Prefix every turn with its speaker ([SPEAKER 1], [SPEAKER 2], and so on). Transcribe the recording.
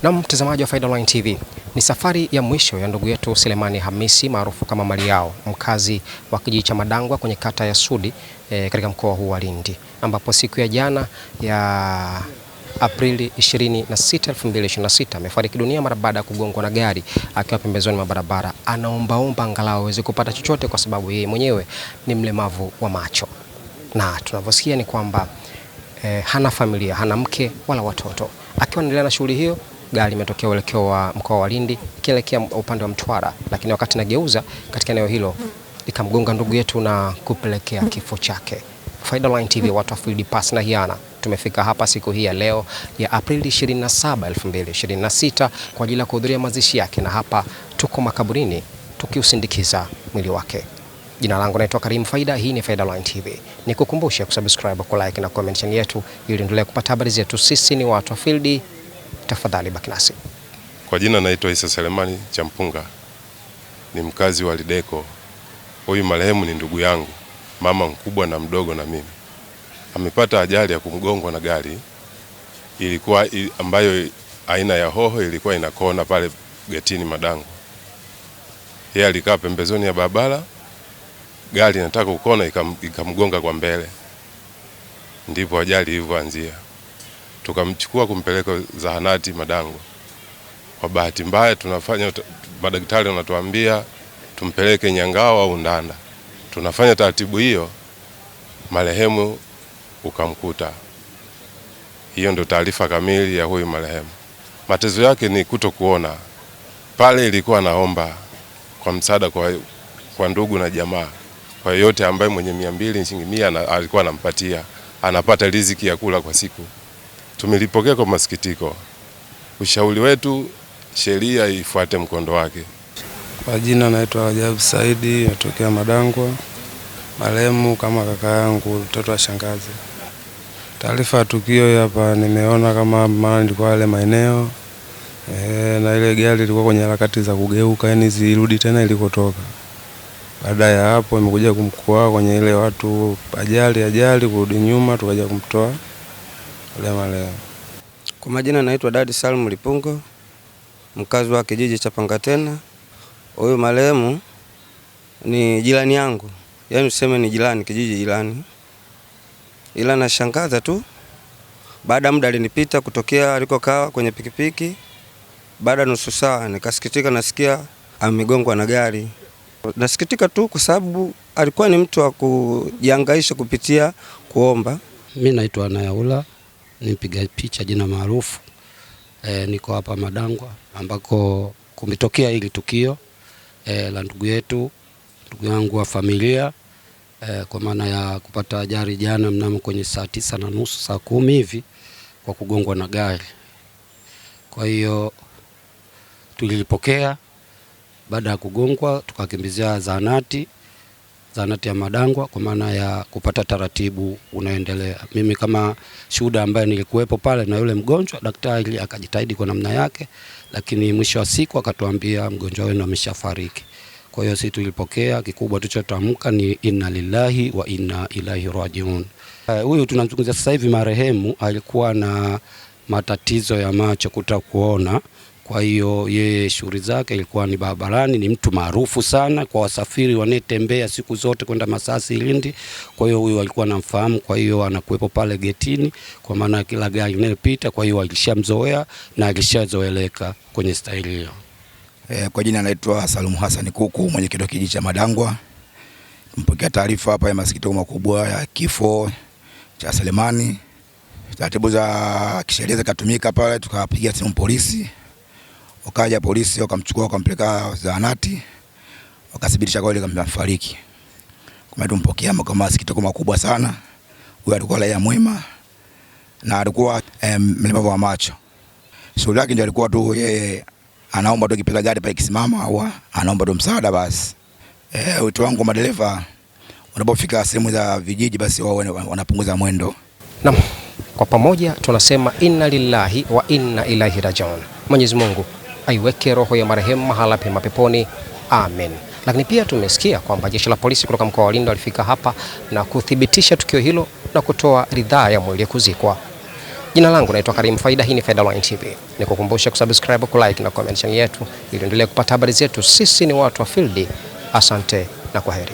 [SPEAKER 1] Na mtazamaji wa Faida Online TV, ni safari ya mwisho ya ndugu yetu Selemani Hamisi maarufu kama Mariao, mkazi wa kijiji cha Madangwa kwenye kata ya Sudi katika mkoa huu wa Lindi, ambapo siku ya jana ya Aprili 26, 2026 amefariki dunia mara baada ya kugongwa na gari akiwa pembezoni mwa barabara. Anaombaomba angalau aweze kupata chochote kwa sababu yeye mwenyewe ni mlemavu wa macho. Na tunavyosikia ni kwamba hana familia, hana mke wala watoto. Akiwa anaendelea na shughuli hiyo, gari limetokea uelekeo wa mkoa wa Lindi ikielekea upande wa Mtwara, lakini wakati nageuza katika eneo hilo ikamgonga ndugu yetu na kupelekea kifo chake. Faida Online TV, watu wa Field Pass na Hiana, tumefika hapa siku hii ya leo ya Aprili 27, 2026 kwa ajili ya kuhudhuria mazishi yake, na hapa tuko makaburini tukiusindikiza mwili wake. Jina langu naitwa Karim Faida, hii ni Faida Online TV. Nikukumbushe kusubscribe, ku like na comment yetu ili endelee kupata habari zetu. Sisi ni watu wa Field, tafadhali baki nasi.
[SPEAKER 2] Kwa jina naitwa Isa Selemani Champunga, ni mkazi wa Lideko. Huyu marehemu ni ndugu yangu, mama mkubwa na mdogo na mimi. Amepata ajali ya kumgongwa na gari, ambayo aina ya hoho ilikuwa inakona pale getini Madangwa. Yeye alikaa pembezoni ya barabara, gari inataka kukona ikamgonga kwa mbele. Ndipo ajali ilivyoanzia. Tukamchukua kumpeleka zahanati Madangwa. Kwa bahati mbaya madaktari wanatuambia tumpeleke Nyangao au Ndanda. Tunafanya taratibu hiyo, marehemu ukamkuta. Hiyo ndio taarifa kamili ya huyu marehemu. Matezo yake ni kutokuona. Pale ilikuwa naomba kwa msaada kwa ndugu na jamaa. Kwa yote ambaye mwenye 200 shilingi 100 alikuwa anampatia, anapata riziki ya kula kwa siku. Tumelipokea kwa masikitiko. Ushauri wetu, sheria ifuate mkondo wake.
[SPEAKER 3] Kwa jina naitwa Ajabu Saidi, natokea Madangwa. Marehemu kama kaka yangu, mtoto wa shangazi. Taarifa ya tukio hapa nimeona kama maana nilikuwa ile maeneo na ile gari ilikuwa kwenye harakati za kugeuka, yani zirudi tena ilikotoka. Baada ya hapo imekuja kumkoa kwenye ile watu ajali kurudi nyuma, tukaja kumtoa ile marehemu.
[SPEAKER 4] Kwa majina naitwa Dadi Salmu Lipungo, mkazi wa kijiji cha Pangatena. Huyu marehemu ni jirani yangu, yani useme ni jirani, kijiji jirani. Ila nashangaza tu, baada muda alinipita kutokea alikokaa kwenye pikipiki. Baada nusu saa nikasikitika, nasikia amegongwa na gari. Nasikitika tu kwa sababu alikuwa ni mtu wa kujihangaisha kupitia kuomba.
[SPEAKER 5] Mimi naitwa Nayaula, ni mpiga picha jina maarufu. Niko hapa Madangwa ambako kumetokea hili tukio la ndugu yangu wa familia, kwa maana ya kupata ajali jana mnamo kwenye saa 9:30 saa 10 hivi kwa kugongwa na gari. Kwa hiyo tulilipokea, baada ya kugongwa tukakimbizia zahanati ya Madangwa kwa maana ya kupata taratibu unaendelea. Mimi kama shuhuda ambaye nilikuwepo pale na yule mgonjwa, daktari akajitahidi kwa namna yake, lakini mwisho wa siku akatuambia mgonjwa wenu ameshafariki. Kwa hiyo sisi tulipokea, kikubwa tulichotamka ni inna lillahi wa inna ilaihi rajiun. Huyu tunamzungumzia sasa hivi marehemu alikuwa na matatizo ya macho, kutokuona. Kwa hiyo yeye shughuli zake ilikuwa ni barabarani, ni mtu maarufu sana kwa wasafiri wanetembea siku zote kwenda Masasi, Lindi. Kwa hiyo huyu alikuwa anamfahamu, kwa hiyo anakuepo pale getini kwa maana kila gari linalopita, kwa hiyo alishamzoea na alishazoeleka kwenye staili hiyo.
[SPEAKER 6] Kwa jina naitwa Salum Hassan Kuku, mwenyekiti wa kijiji cha Madangwa. Mpokea taarifa hapa ya masikitiko makubwa ya kifo cha Selemani. Taratibu za kisheria zikatumika pale, tukapigia simu polisi. Wakaja polisi wakamchukua wakampeleka zahanati, wakathibitisha kwa ile amefariki. Kwa tumpokea kwa masikitiko makubwa sana. Huyu alikuwa raia mwema na alikuwa mlemavu wa macho. Shughuli yake ndio alikuwa tu yeye anaomba tu kipita gari pale kisimama au anaomba tu msaada basi. Wito wangu madereva wanapofika sehemu za vijiji basi wao wanapunguza mwendo.
[SPEAKER 1] Naam, kwa pamoja tunasema inna lillahi wa inna ilaihi rajiun. Mwenyezi Mungu aiweke roho ya marehemu mahala pema peponi. Amen. Lakini pia tumesikia kwamba jeshi la polisi kutoka mkoa wa Lindi walifika hapa na kuthibitisha tukio hilo na kutoa ridhaa ya mwili kuzikwa. Jina langu naitwa Karim Faida, hii ni Faida Online TV. Nikukumbusha kusubscribe, kulike na comment channel yetu ili endelee kupata habari zetu. Sisi ni watu wa field. Asante na kwaheri.